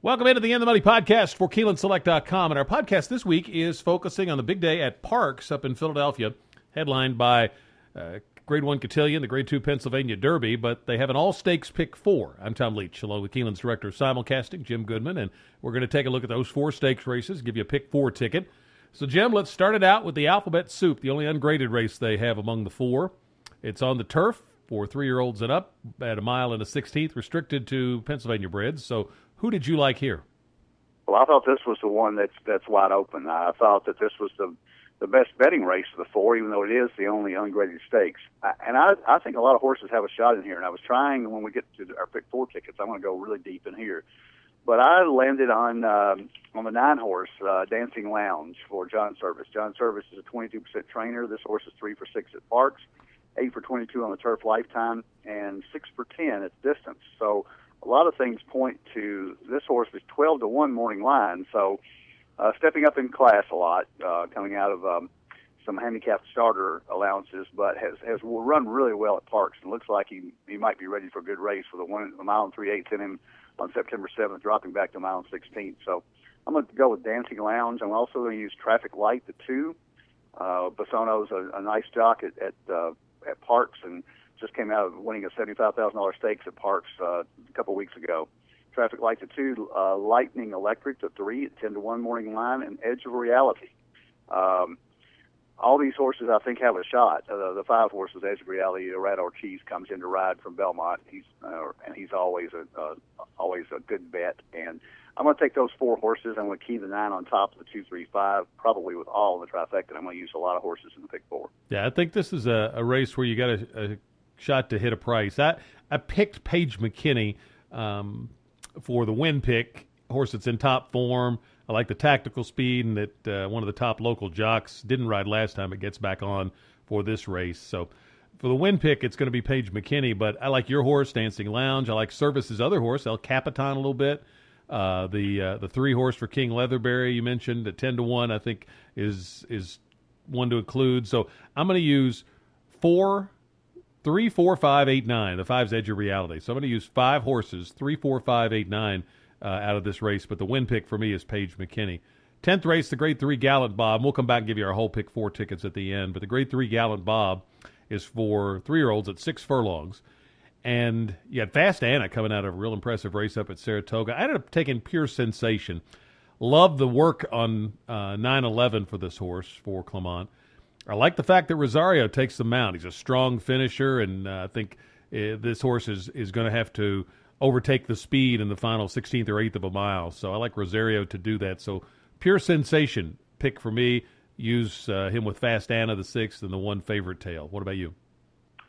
Welcome into the In the Money podcast for KeenelandSelect.com. And our podcast this week is focusing on the big day at Parx up in Philadelphia, headlined by Grade 1 Cotillion, the Grade 2 Pennsylvania Derby, but they have an all-stakes pick 4. I'm Tom Leach, along with Keeneland's director of simulcasting, Jim Goodman, and we're going to take a look at those 4 stakes races, give you a pick 4 ticket. So, Jim, let's start it out with the Alphabet Soup, the only ungraded race they have among the 4. It's on the turf for 3-year-olds and up at 1 mile and a 16th, restricted to Pennsylvania breds. So, who did you like here? Well, I thought this was the one that's wide open. I thought that this was the best betting race of the 4, even though it is the only ungraded stakes. I think a lot of horses have a shot in here, and I was trying, when we get to our pick 4 tickets, I'm going to go really deep in here. But I landed on the 9-horse, Dancing Lounge for John Service. John Service is a 22% trainer. This horse is 3 for 6 at Parx, 8 for 22 on the turf lifetime, and 6 for 10 at distance. So a lot of things point to this horse was 12-1 morning line. So stepping up in class a lot, coming out of some handicapped starter allowances, but has run really well at Parx, and looks like he might be ready for a good race with a mile and 3/8 in him on September 7th, dropping back to a mile and 16th. So I'm going to go with Dancing Lounge. I'm also going to use Traffic Light, the 2. Basono's a nice jock at Parx, and just came out of winning a $75,000 stakes at Parx a couple weeks ago. Traffic Light, the 2, Lightning Electric, the 3 at 10-1 morning line, and Edge of Reality. All these horses, I think, have a shot. The 5 horses, Edge of Reality, Rat Ortiz comes in to ride from Belmont. He's always a good bet. And I'm going to take those 4 horses. I'm going to key the 9 on top of the 2, 3, 5, probably with all in the trifecta. I'm going to use a lot of horses in the pick 4. Yeah, I think this is a race where you got a shot to hit a price. I picked Paige McKinney for the win pick, horse that's in top form. I like the tactical speed, and that one of the top local jocks didn't ride last time. It gets back on for this race. So for the win pick, it's going to be Paige McKinney, but I like your horse, Dancing Lounge. I like Service's other horse, El Capitan, a little bit. The 3 horse for King Leatherberry you mentioned at 10-1, I think is one to include. So I'm going to use 3, 4, 5, 8, 9. The 5's Edge of Reality. So I'm going to use 5 horses, 3, 4, 5, 8, 9 out of this race. But the win pick for me is Paige McKinney. 10th race, the Grade 3 Gallant Bob. We'll come back and give you our whole pick 4 tickets at the end. But the Grade 3 Gallant Bob is for 3-year-olds at 6 furlongs. And you had Fast Anna coming out of a real impressive race up at Saratoga. I ended up taking Pure Sensation. Love the work on 9-11 for this horse, for Clement. I like the fact that Rosario takes the mount. He's a strong finisher, and I think this horse is going to have to overtake the speed in the final 16th or 8th of a mile. So I like Rosario to do that. So Pure Sensation pick for me. Use him with Fast Anna, the 6th, and the 1 Favorite Tail. What about you?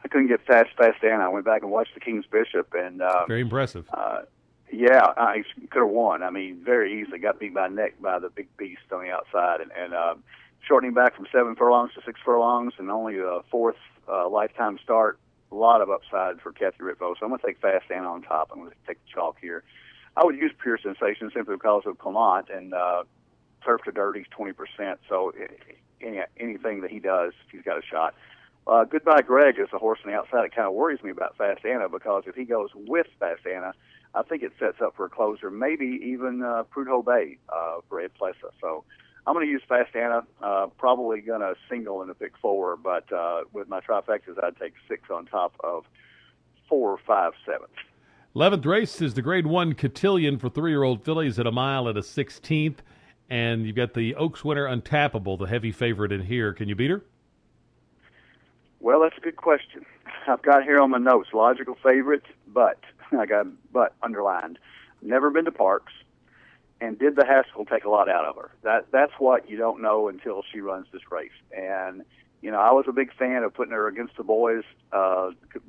I couldn't get Fast Anna. I went back and watched the King's Bishop, and very impressive. Yeah, I could have won. I mean, very easily got beat by neck by the big beast on the outside, and shortening back from 7 furlongs to 6 furlongs, and only a 4th lifetime start. A lot of upside for Kathy Ritvo. So I'm going to take Fast Anna on top. I'm going to take the chalk here. I would use Pure Sensation simply because of Clement, and turf to dirt, he's 20%. So anything that he does, he's got a shot. Goodbye Greg is a horse on the outside. It kind of worries me about Fast Anna, because if he goes with Fast Anna, I think it sets up for a closer, maybe even Prudhoe Bay for Ed Plessa. So I'm going to use Fast Anna, probably going to single in the pick 4, but with my trifectas, I'd take 6 on top of 4, 5, 7. 11th race is the Grade 1 Cotillion for 3-year-old fillies at 1 mile at a 16th, and you've got the Oaks winner Untappable, the heavy favorite in here. Can you beat her? Well, that's a good question. I've got here on my notes, logical favorite, but I got but underlined. Never been to Parx, and did the Haskell take a lot out of her? That's what you don't know until she runs this race. And I was a big fan of putting her against the boys,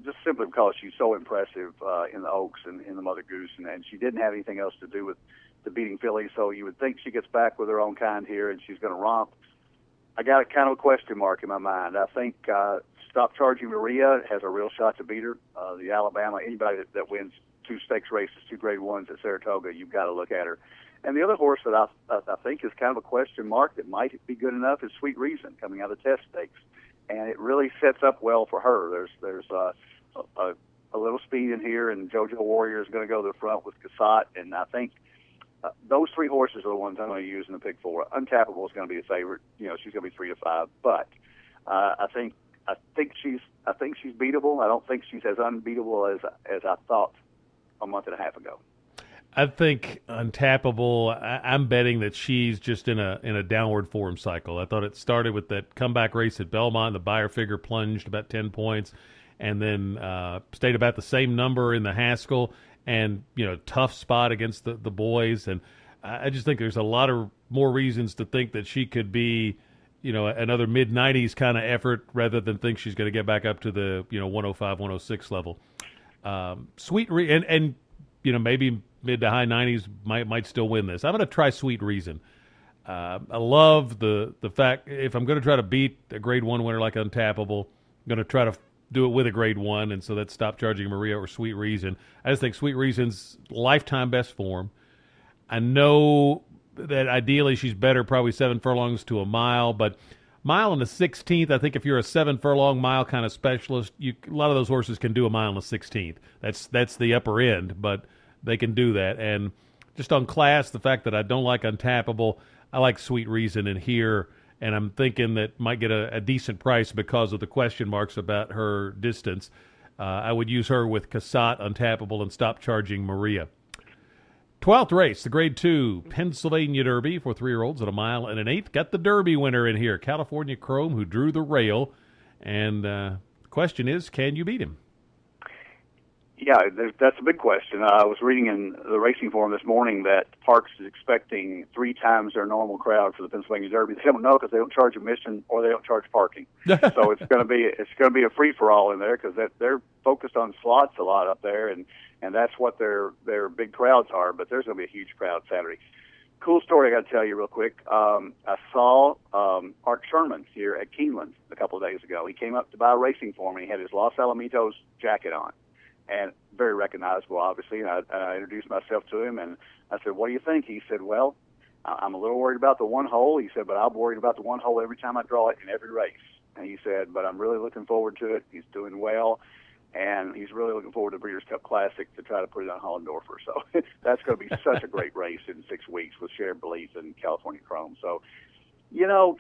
just simply because she's so impressive in the Oaks and in the Mother Goose, and she didn't have anything else to do with the beating fillies. So you would think she gets back with her own kind here, and she's going to romp. I got a kind of a question mark in my mind. I think Stop Charging Maria has a real shot to beat her. The Alabama, anybody that wins 2 stakes races, 2 Grade 1s at Saratoga, you've got to look at her. And the other horse that I think is kind of a question mark that might be good enough is Sweet Reason, coming out of the Test Stakes, and it really sets up well for her. There's a little speed in here, and JoJo Warrior is going to go to the front with Cassatt, and I think those three horses are the ones I'm going to use in the pick four. Untappable is going to be the favorite. She's going to be 3-5, but I think she's beatable. I don't think she's as unbeatable as I thought a month and a half ago. I think Untappable, I'm betting that she's just in a downward form cycle. I thought it started with that comeback race at Belmont. The buyer figure plunged about 10 points and then stayed about the same number in the Haskell, and tough spot against the boys. And I just think there's a lot of more reasons to think that she could be another mid-90s kind of effort rather than think she's going to get back up to the 105, 106 level. Sweet and maybe mid to high 90s might still win this. I'm going to try Sweet Reason. I love the fact, if I'm going to try to beat a Grade 1 winner like Untappable, I'm going to try to do it with a Grade 1, and so that's Stop Charging Maria or Sweet Reason. I just think Sweet Reason's lifetime best form. I know that ideally she's better probably 7 furlongs to a mile, but mile and the 16th, I think if you're a 7 furlong mile kind of specialist, a lot of those horses can do a mile and the 16th. That's the upper end, but they can do that. And just on class, the fact that I don't like Untappable, I like Sweet Reason in here, and I'm thinking that might get a decent price because of the question marks about her distance. I would use her with Cassatt, Untappable, and Stop Charging Maria. 12th race, the Grade 2 Pennsylvania Derby for 3-year-olds at a mile and an 8th. Got the Derby winner in here, California Chrome, who drew the rail. And the question is, can you beat him? Yeah, that's a big question. I was reading in the Racing Forum this morning that Parx is expecting 3 times their normal crowd for the Pennsylvania Derby. They don't know because they don't charge admission or they don't charge parking. So it's going to be a free for all in there because they're focused on slots a lot up there, and that's what their big crowds are. But there's going to be a huge crowd Saturday. Cool story I got to tell you real quick. I saw Art Sherman here at Keeneland a couple of days ago. He came up to buy a racing for me. He had his Los Alamitos jacket on, and very recognizable, obviously. And I introduced myself to him, and I said, "What do you think?" He said, "Well, I'm a little worried about the one hole." He said, "But I'm worried about the one hole every time I draw it in every race." And he said, "But I'm really looking forward to it. He's doing well, and he's really looking forward to Breeders' Cup Classic to try to put it on Hollendorfer." So that's going to be such a great race in 6 weeks with Shared Belief and California Chrome. So,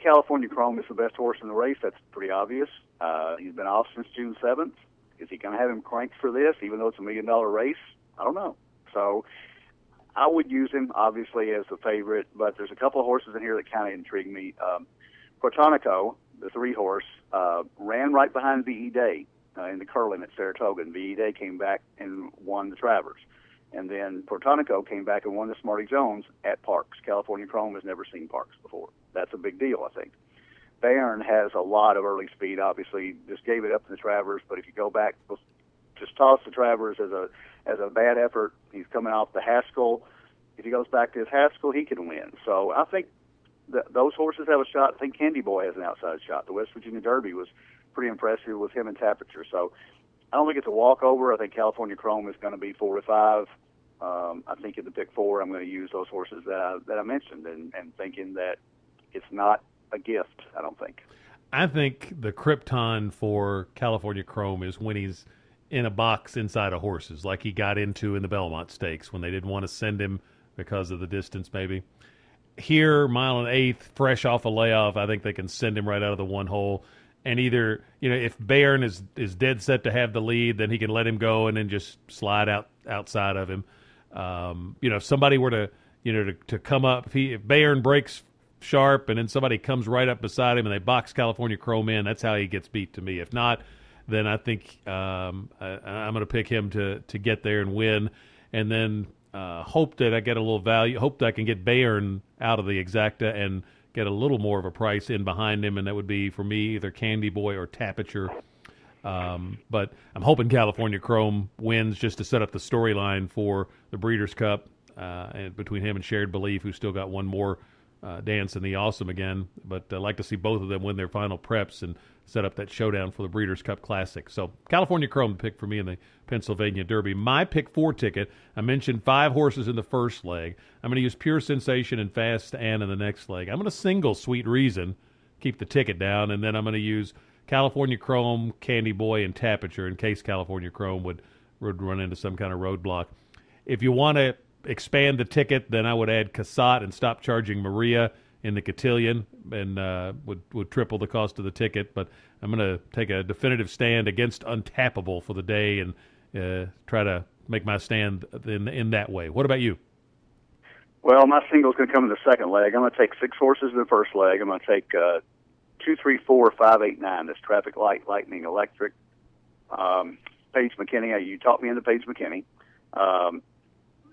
California Chrome is the best horse in the race. That's pretty obvious. He's been off since June 7th. Is he going to have him cranked for this, even though it's $1 million race? I don't know. So I would use him, obviously, as the favorite, but there's a couple of horses in here that kind of intrigue me. Protonico, the 3-horse, ran right behind V.E. Day in the Curlin at Saratoga, and V.E. Day came back and won the Travers. And then Protonico came back and won the Smarty Jones at Parx. California Chrome has never seen Parx before. That's a big deal, I think. Bayern has a lot of early speed, obviously. Just gave it up in the Travers, but if you go back, just toss the Travers as a bad effort. He's coming off the Haskell. If he goes back to his Haskell, he can win. So I think those horses have a shot. I think Candy Boy has an outside shot. The West Virginia Derby was pretty impressive with him and Tapiture. So I don't think it's a walkover. I think California Chrome is going to be 4-5. I think in the pick 4, I'm going to use those horses that I mentioned, and thinking that it's not a gift, I don't think. I think the krypton for California Chrome is when he's in a box inside of horses, like he got into in the Belmont Stakes when they didn't want to send him because of the distance, maybe. Here, mile and 8th, fresh off a layoff, I think they can send him right out of the one hole. And either, if Bayern is dead set to have the lead, then he can let him go and then just slide outside of him. If somebody were to come up, if Bayern breaks sharp and then somebody comes right up beside him and they box California Chrome in, that's how he gets beat to me. If not, then I think I'm going to pick him to get there and win, and then hope that I get a little value, hope that I can get Bayern out of the exacta and get a little more of a price in behind him, and that would be, for me, either Candy Boy or Tapiture. But I'm hoping California Chrome wins just to set up the storyline for the Breeders' Cup, and between him and Shared Belief, who's still got one more dance in the Awesome again. But I'd like to see both of them win their final preps and set up that showdown for the Breeders' Cup Classic. So California Chrome the pick for me in the Pennsylvania Derby. My pick 4 ticket, I mentioned 5 horses in the first leg. I'm going to use Pure Sensation and Fast Ann in the next leg. I'm going to single Sweet Reason, keep the ticket down, and then I'm going to use California Chrome, Candy Boy, and Tapiture in case California Chrome would run into some kind of roadblock. If you want to expand the ticket, then I would add Casat and stop charging Maria in the cotillion, and would triple the cost of the ticket. But I'm going to take a definitive stand against Untappable for the day and try to make my stand in that way. What about you? Well, my single's going to come in the second leg. I'm going to take 6 horses in the first leg. I'm going to take 2, 3, 4, 5, 8, 9. That's Traffic Light, Lightning, Electric. Paige McKinney. You taught me into Paige McKinney.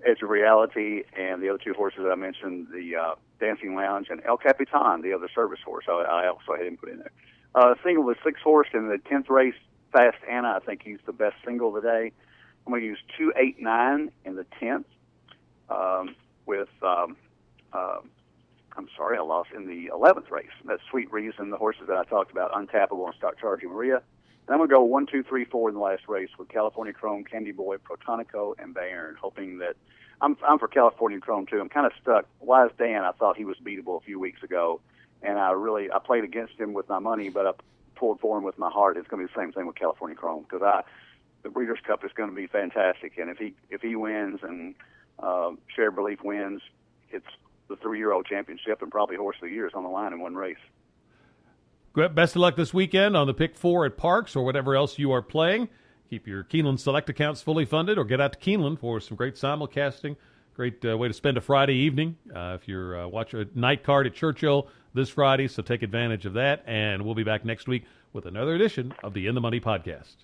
Edge of Reality, and the other 2 horses that I mentioned, the Dancing Lounge, and El Capitan, the other service horse. I also had him put in there. Single was 6 horse in the 10th race, Fast Anna. I think he's the best single of the day. I'm going to use 2, 8, 9 in the 10th. I'm sorry, I lost in the 11th race. That's Sweet Reason, the horses that I talked about, Untappable and Start Charging Maria. And I'm going to go 1, 2, 3, 4 in the last race with California Chrome, Candy Boy, Protonico, and Bayern, hoping that I'm for California Chrome too. I'm kind of stuck. Wise Dan, I thought he was beatable a few weeks ago, and I played against him with my money, but I pulled for him with my heart. It's going to be the same thing with California Chrome because the Breeders' Cup is going to be fantastic, and if he wins and Shared Belief wins, it's the 3-year-old championship and probably Horse of the Year is on the line in one race. Best of luck this weekend on the Pick 4 at Parx or whatever else you are playing. Keep your Keeneland Select accounts fully funded or get out to Keeneland for some great simulcasting. Great way to spend a Friday evening if you're watching a night card at Churchill this Friday, so take advantage of that. And we'll be back next week with another edition of the In the Money podcast.